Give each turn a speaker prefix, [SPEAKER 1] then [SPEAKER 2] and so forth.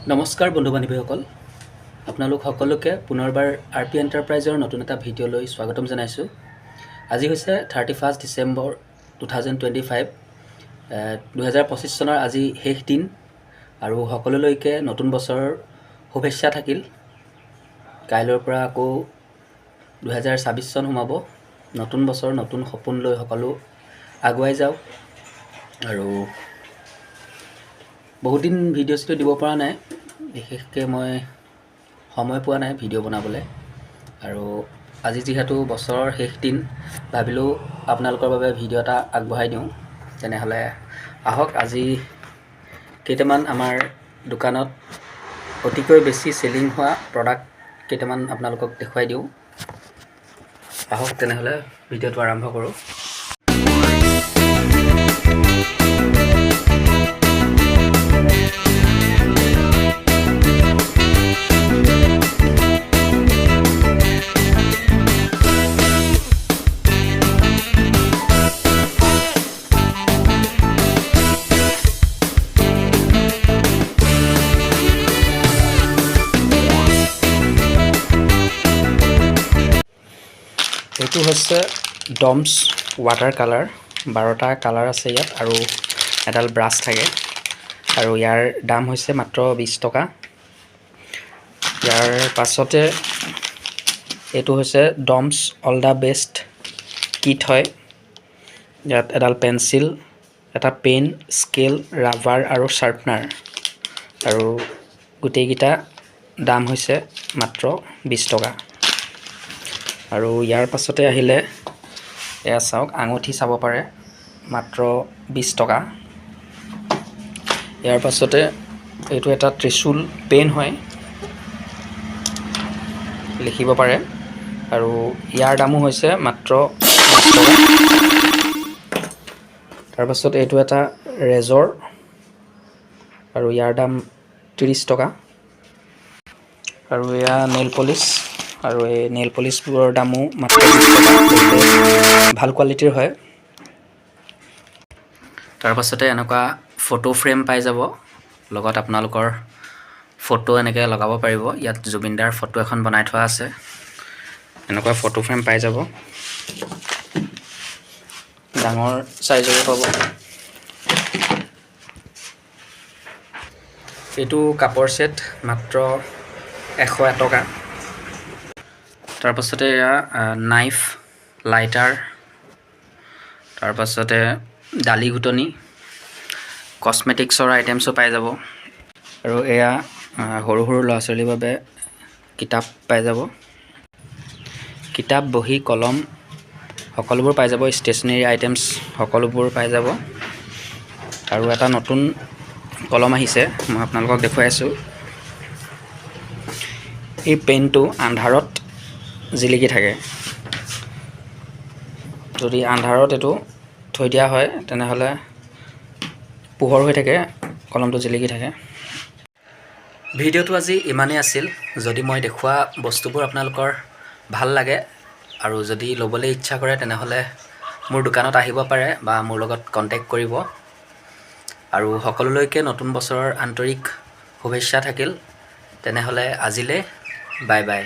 [SPEAKER 1] নমস্কাৰ বন্ধু বান্ধৱীসকল, আপোনালোক সকলোকে পুনৰবাৰ RP এণ্টাৰপ্ৰাইজৰ নতুন এটা ভিডিঅ'লৈ স্বাগতম জনাইছোঁ। আজি হৈছে 31 ডিচেম্বৰ 2025, 2025 চনৰ আজি শেষ দিন আৰু সকলোলৈকে নতুন বছৰৰ শুভেচ্ছা থাকিল। কাইলৈৰ পৰা আকৌ 2026 চন সোমাব। নতুন বছৰ নতুন সপোন লৈ সকলো আগুৱাই যাওক। আৰু বহুত দিন ভিডিঅ' দিব পৰা নাই, বিশেষকৈ মই সময় পোৱা নাই ভিডিঅ' বনাবলৈ। আৰু আজি যিহেতু বছৰৰ শেষ দিন, ভাবিলোঁ আপোনালোকৰ বাবে ভিডিঅ' এটা আগবঢ়াই দিওঁ। তেনেহ'লে আহক আজি কেইটামান আমাৰ দোকানত অতিকৈ বেছি চেলিং হোৱা প্ৰডাক্ট কেইটামান আপোনালোকক দেখুৱাই দিওঁ। আহক তেনেহ'লে ভিডিঅ'টো আৰম্ভ কৰোঁ। এইটো হৈছে ডমছ ৱাটাৰ কালাৰ। 12টা কালাৰ আছে ইয়াত আৰু এডাল ব্ৰাছ থাকে। আৰু ইয়াৰ দাম হৈছে মাত্ৰ 20 টকা। ইয়াৰ পাছতে এইটো হৈছে DOMS all the best kit হয়। ইয়াত এডাল পেঞ্চিল, এটা পেন, স্কেল, ৰাবাৰ আৰু শ্বাৰ্পনাৰ। আৰু গোটেইকেইটা দাম হৈছে মাত্ৰ 20 টকা। আৰু ইয়াৰ পাছতে আহিলে এয়া চাওক, আঙুঠি চাব পাৰে, মাত্ৰ 20 টকা। ইয়াৰ পাছতে এইটো এটা ত্ৰিশূল পেন হয়, লিখিব পাৰে, আৰু ইয়াৰ দামো হৈছে মাত্ৰ 20 টকা। তাৰপাছত এইটো এটা ৰেজৰ আৰু ইয়াৰ দাম 30 টকা। আৰু এয়া নেইল পলিছ, আৰু এই নেইল পলিছবোৰৰ দামো মাত্ৰ 20 টকা, ভাল কোৱালিটিৰ হয়। তাৰপাছতে এনেকুৱা ফটো ফ্ৰেম পাই যাব, লগত আপোনালোকৰ ফটো এনেকৈ লগাব পাৰিব। ইয়াত জুবিনদাৰ ফটো এখন বনাই থোৱা আছে, এনেকুৱা ফটো ফ্ৰেম পাই যাব। ডাঙৰ চাইজৰো পাব। এইটো কাপৰ ছেট, মাত্ৰ 101 টকা। তাৰপাছতে এয়া নাইফ, লাইটাৰ, তাৰপাছতে দালি ঘুটনি, কছমেটিক্সৰ আইটেমছো পাই যাব। আৰু এয়া সৰু সৰু ল'ৰা ছোৱালীৰ বাবে কিতাপ পাই যাব। কিতাপ, বহী, কলম সকলোবোৰ পাই যাব। ষ্টেচনেৰী আইটেমছ সকলোবোৰ পাই যাব। আৰু এটা নতুন কলম আহিছে, মই আপোনালোকক দেখুৱাই আছোঁ। এই পেনটো আন্ধাৰত জিলিকি থাকে। যদি আন্ধাৰত এইটো থৈ দিয়া হয় তেনেহ'লে পোহৰ হৈ থাকে, কলমটো জিলিকি থাকে। ভিডিঅ'টো আজি ইমানেই আছিল। যদি মই দেখুওৱা বস্তুবোৰ আপোনালোকৰ ভাল লাগে আৰু যদি ল'বলৈ ইচ্ছা কৰে তেনেহ'লে মোৰ দোকানত আহিব পাৰে বা মোৰ লগত কণ্টেক্ট কৰিব। আৰু সকলোলৈকে নতুন বছৰৰ আন্তৰিক শুভেচ্ছা থাকিল। তেনেহ'লে আজিলৈ বাই বাই।